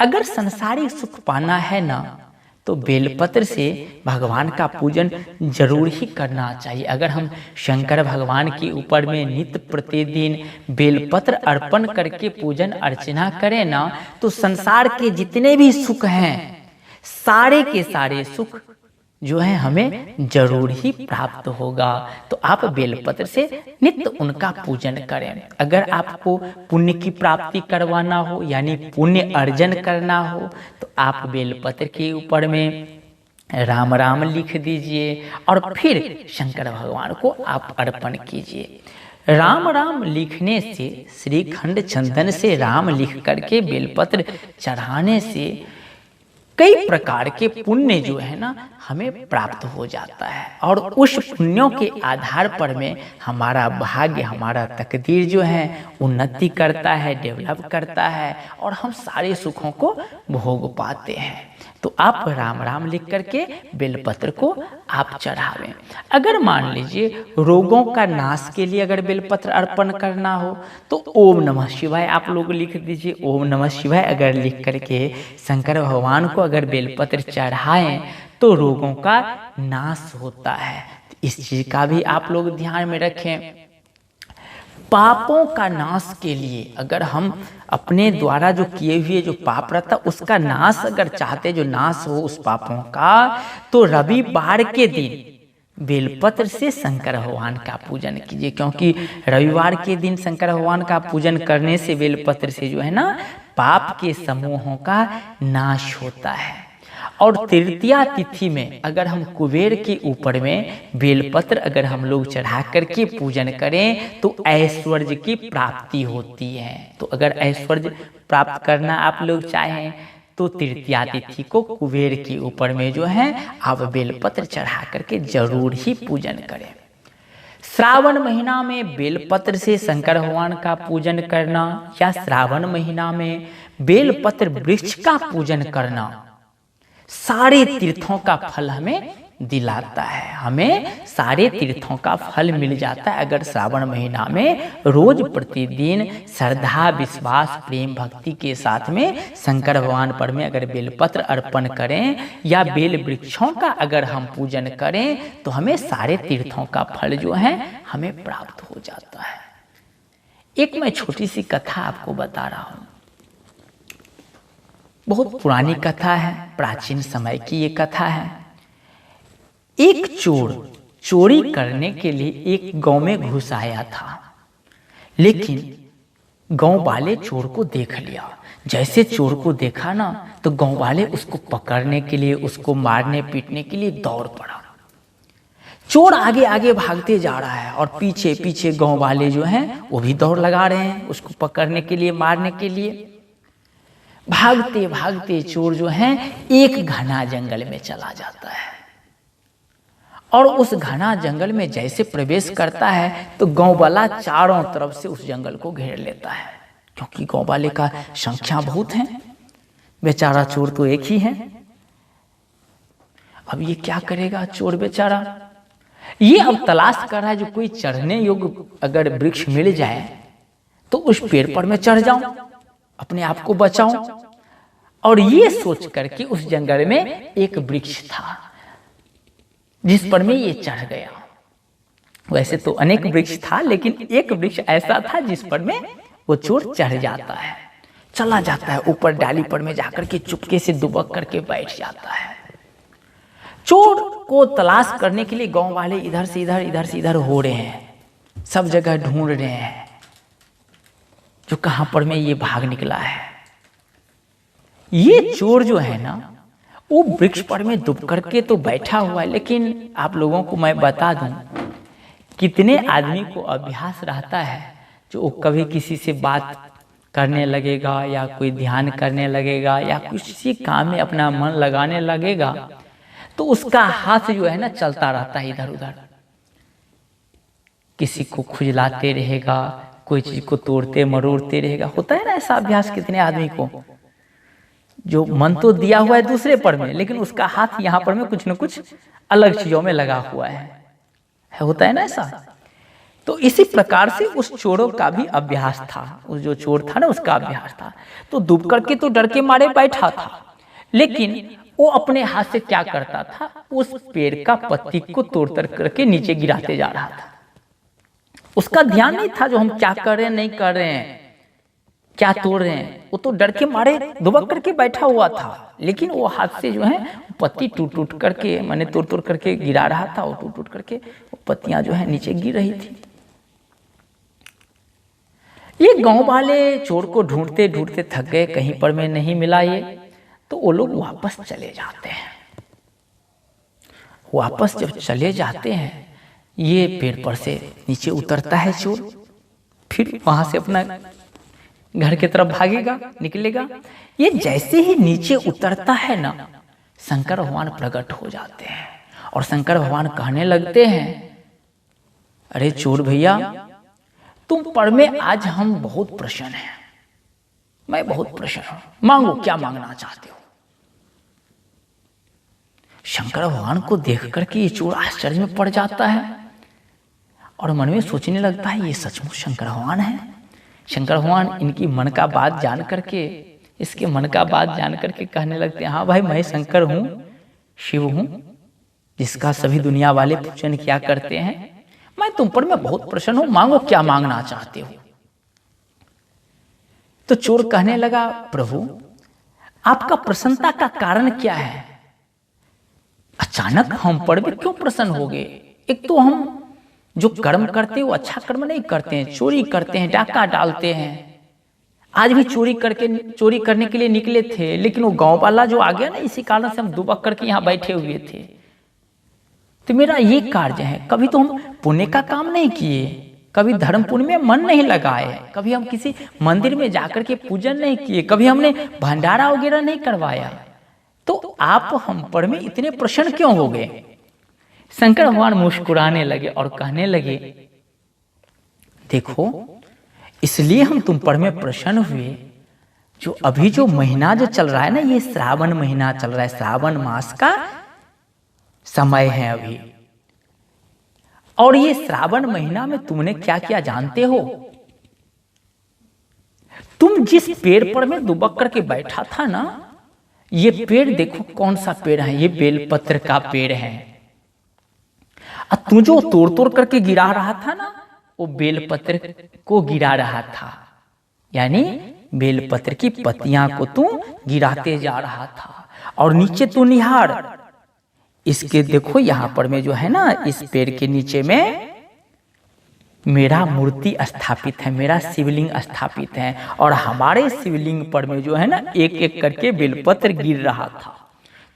अगर संसारिक सुख पाना है ना, तो बेलपत्र से भगवान का पूजन जरूर ही करना चाहिए। अगर हम शंकर भगवान के ऊपर में नित्य प्रतिदिन बेलपत्र अर्पण करके पूजन अर्चना करें ना, तो संसार के जितने भी सुख हैं, सारे के सारे सुख जो है हमें जरूर ही प्राप्त होगा। तो आप बेलपत्र से नित्य उनका पूजन करें। अगर आपको पुण्य की प्राप्ति करवाना हो, यानी पुण्य अर्जन करना हो, तो आप बेलपत्र के ऊपर में राम राम लिख दीजिए और फिर शंकर भगवान को आप अर्पण कीजिए। राम राम लिखने से, श्रीखंड चंदन से राम लिख करके बेलपत्र चढ़ाने से कई प्रकार के पुण्य जो है ना हमें प्राप्त हो जाता है, और उस पुण्यों के आधार पर में हमारा भाग्य, हमारा तकदीर जो है उन्नति करता है, डेवलप करता है, और हम सारे सुखों को भोग पाते हैं। तो आप राम राम लिख करके बेलपत्र को आप चढ़ावें। अगर मान लीजिए रोगों का नाश के लिए अगर बेलपत्र अर्पण करना हो, तो ओम नमः शिवाय आप लोग लिख दीजिए। ओम नमः शिवाय अगर लिख करके शंकर भगवान को अगर बेलपत्र चढ़ाएं, तो रोगों का नाश होता है। इस चीज का भी आप लोग ध्यान में रखें। पापों का नाश के लिए अगर हम अपने द्वारा जो किए हुए जो पाप रहता उसका नाश अगर चाहते, जो नाश हो उस पापों का, तो रविवार के दिन बेलपत्र से शंकर भगवान का पूजन कीजिए। क्योंकि रविवार के दिन शंकर भगवान का पूजन करने से बेलपत्र से जो है ना पाप के समूहों का नाश होता है। और तृतीया तिथि में अगर हम कुबेर के ऊपर में बेलपत्र अगर हम लोग चढ़ा करके पूजन करें, तो ऐश्वर्य की प्राप्ति होती है। तो अगर ऐश्वर्य प्राप्त करना आप लोग चाहें, तो तृतीया तिथि को कुबेर के ऊपर में जो है आप बेलपत्र चढ़ा करके जरूर ही पूजन करें। श्रावण महीना में बेलपत्र से शंकर भगवान का पूजन करना, या श्रावण महीना में बेलपत्र वृक्ष का पूजन करना सारे तीर्थों का फल हमें दिलाता है। हमें सारे तीर्थों का फल मिल जाता है अगर श्रावण महीना में रोज प्रतिदिन श्रद्धा, विश्वास, प्रेम, भक्ति के साथ में शंकर भगवान पर में अगर बेलपत्र अर्पण करें या बेल वृक्षों का अगर हम पूजन करें, तो हमें सारे तीर्थों का फल जो है हमें प्राप्त हो जाता है। एक मैं छोटी सी कथा आपको बता रहा हूँ। बहुत पुरानी कथा है, प्राचीन समय की ये कथा है। एक चोर चोरी करने के लिए एक गांव में घुस आया था, लेकिन गांव वाले चोर को देख लिया। जैसे चोर को देखा ना, तो गांव वाले उसको पकड़ने के लिए, उसको मारने पीटने के लिए दौड़ पड़ा। चोर आगे आगे भागते जा रहा है और पीछे पीछे गांव वाले जो हैं वो भी दौड़ लगा रहे हैं उसको पकड़ने के लिए, मारने के लिए। भागते भागते चोर जो है एक घना जंगल में चला जाता है, और उस घना जंगल में जैसे प्रवेश करता है तो गांव वाला चारों तरफ से उस जंगल को घेर लेता है, क्योंकि गांव वाले का संख्या बहुत है, बेचारा चोर तो एक ही है। अब ये क्या करेगा चोर बेचारा? ये अब तलाश कर रहा है जो कोई चढ़ने योग्य अगर वृक्ष मिल जाए तो उस पेड़ पर मैं चढ़ जाऊं, अपने आप को बचाऊं। और ये सोच करके उस जंगल में एक वृक्ष था जिस पर में ये चढ़ गया। वैसे तो अनेक वृक्ष था, लेकिन एक वृक्ष ऐसा था जिस पर में वो चोर चढ़ जाता है, चला जाता है ऊपर डाली पर में जाकर के चुपके से दुबक करके बैठ जाता है। चोर को तलाश करने के लिए गांव वाले इधर से इधर, इधर से इधर हो रहे हैं, सब जगह ढूंढ रहे हैं जो कहां पर में ये भाग निकला है। ये चोर जो है ना वो वृक्ष पर में दुब करके तो बैठा हुआ है, लेकिन आप लोगों को मैं बता दूं कितने आदमी को अभ्यास रहता है जो कभी किसी से बात करने लगेगा या कोई ध्यान करने लगेगा या किसी काम में अपना मन लगाने लगेगा, तो उसका हाथ जो है ना चलता रहता है इधर उधर, किसी को खुजलाते रहेगा, कोई चीज को तोड़ते मरोड़ते रहेगा। होता है ना ऐसा अभ्यास कितने आदमी को, जो मन तो दिया हुआ है दूसरे पर में, लेकिन उसका हाथ यहाँ पर में कुछ न कुछ अलग चीजों में लगा हुआ है। होता है ना ऐसा। तो इसी प्रकार से उस चोरों का भी अभ्यास था, उस जो चोर था ना उसका अभ्यास था। तो डूब करके तो डर के मारे बैठा था, लेकिन वो अपने हाथ से क्या करता था, उस पेड़ का पत्ती को तोड़ करके नीचे गिराते जा रहा था। उसका ध्यान नहीं था जो हम क्या कर रहे हैं, नहीं कर रहे हैं, क्या तोड़ रहे हैं। वो तो डर के मारे दुबक करके बैठा हुआ था, लेकिन वो हाथ से जो है पत्ती टूट टूट करके, मैंने तोड़ तोड़ करके गिरा रहा था। वो टूट टूट करके वो पत्तियां जो है नीचे गिर रही थी। ये गांव वाले चोर को ढूंढते ढूंढते थक गए, कहीं पर में नहीं मिला ये, तो वो लोग वापस चले जाते हैं। वापस जब चले जाते हैं, ये पेड़ पर से नीचे उतरता है चोर, फिर वहां से अपना घर की तरफ भागेगा, निकलेगा। ये जैसे ही नीचे उतरता है ना, शंकर भगवान प्रकट हो जाते हैं और शंकर भगवान कहने लगते हैं, अरे चोर भैया, तुम पर में आज हम बहुत प्रसन्न हैं, मैं बहुत प्रसन्न हूं, मांगो क्या मांगना चाहते हो। शंकर भगवान को देख करके ये चोर आश्चर्य में पड़ जाता है और मन में सोचने लगता है, ये सचमुच शंकर भगवान है। शंकर भगवान इनकी मन का बात जान करके, इसके मन का बात जान करके कहने लगते हैं, हाँ भाई, मैं शंकर हूं, शिव हूं, जिसका सभी दुनिया वाले पूजन किया करते हैं। मैं तुम पर मैं बहुत प्रसन्न हूं, मांगो क्या मांगना चाहते हो। तो चोर कहने लगा, प्रभु आपका प्रसन्नता का कारण क्या है, अचानक हम पर भी क्यों प्रसन्न हो गए। एक तो हम जो कर्म करते हैं वो अच्छा कर्म नहीं करते हैं, चोरी करते हैं, डाका डालते हैं। आज भी चोरी करने के लिए निकले थे, लेकिन वो गांव वाला जो आ गया ना, इसी कारण से हम दुबक करके यहाँ बैठे हुए थे। तो मेरा ये कार्य है, कभी तो हम पुण्य का काम नहीं किए, कभी धर्म पुण्य में मन नहीं लगाए, कभी हम किसी मंदिर में जाकर के पूजन नहीं किए, कभी हमने भंडारा वगैरह नहीं करवाया, तो आप हम पर में इतने प्रसन्न क्यों हो गए। शंकर भगवान मुस्कुराने लगे और कहने लगे, देखो इसलिए हम तुम पर में प्रसन्न हुए, जो अभी जो महीना जो चल रहा है ना, ये श्रावण महीना चल रहा है, श्रावण मास का समय है अभी। और ये श्रावण महीना में तुमने क्या किया जानते हो, तुम जिस पेड़ पर में दुबक करके बैठा था ना, ये पेड़ देखो कौन सा पेड़ है, ये बेलपत्र का पेड़ है। तू जो तोड़ तोड़ करके गिरा रहा था ना, वो बेलपत्र को गिरा रहा था, यानी बेलपत्र की पत्तियां को तू गिराते जा रहा था। और नीचे तू निहार, इसके देखो यहां पर में जो है ना, इस पेड़ के नीचे में मेरा मूर्ति स्थापित है, मेरा शिवलिंग स्थापित है, और हमारे शिवलिंग पर में जो है ना एक एक करके बेलपत्र गिर रहा था।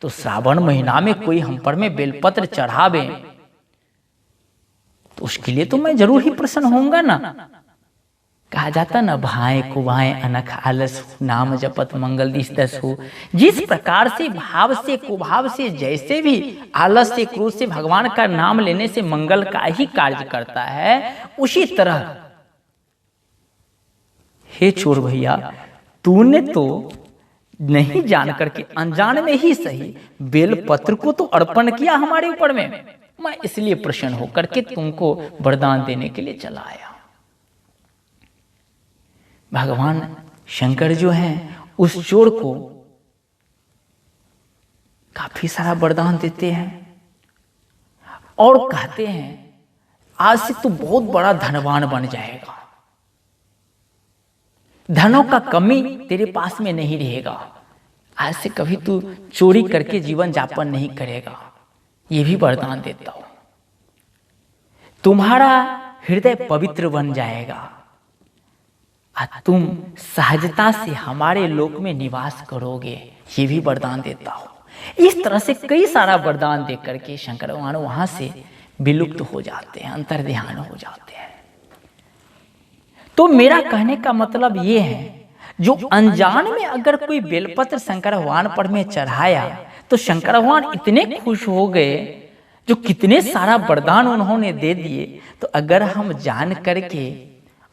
तो श्रावण महीना में कोई हम पर में बेलपत्र चढ़ावे तो उसके लिए तो मैं जरूर ही प्रसन्न होऊंगा ना। कहा जाता ना, भाए कुभाए अनख आलस हो, नाम जपत मंगल दिस दस हो। जिस प्रकार से भाव से कुभाव से, जैसे भी आलस से क्रोध से भगवान का नाम लेने से मंगल का ही कार्य करता है, उसी तरह हे चोर भैया, तूने तो नहीं जान करके, अनजान में ही सही, बेलपत्र को तो अर्पण किया हमारे ऊपर में। मैं इसलिए प्रसन्न होकर के तुमको वरदान देने के लिए चला आया। भगवान शंकर जो हैं उस चोर को काफी सारा वरदान देते हैं और कहते हैं, आज से तू बहुत बड़ा धनवान बन जाएगा, धनों का कमी तेरे पास में नहीं रहेगा, आज से कभी तू चोरी करके जीवन यापन नहीं करेगा, ये भी वरदान देता हूं। तुम्हारा हृदय पवित्र बन जाएगा, तुम सहजता से हमारे लोक में निवास करोगे, ये भी वरदान देता हूं। इस तरह से कई सारा वरदान देकर करके शंकर भगवान वहां से विलुप्त हो जाते हैं, अंतर्ध्यान हो जाते हैं। तो मेरा कहने का मतलब ये है, जो अनजान में अगर कोई बेलपत्र शंकर भगवान पर में चढ़ाया तो शंकर भगवान इतने खुश हो गए, जो कितने सारा वरदान उन्होंने दे दिए। तो अगर हम जान करके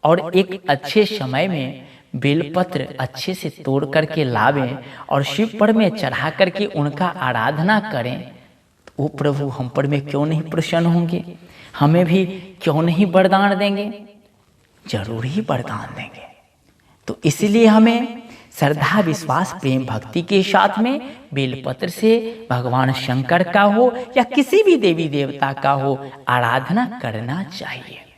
और एक अच्छे समय में बेलपत्र अच्छे से तोड़ करके लावें और शिव पर में चढ़ा करके उनका आराधना करें, तो वो प्रभु हम पर में क्यों नहीं प्रसन्न होंगे। हमें भी क्यों नहीं वरदान देंगे, जरूर ही वरदान देंगे। तो इसलिए हमें श्रद्धा, विश्वास, प्रेम, भक्ति के साथ में बेलपत्र से भगवान शंकर का हो या किसी भी देवी देवता का हो आराधना करना चाहिए।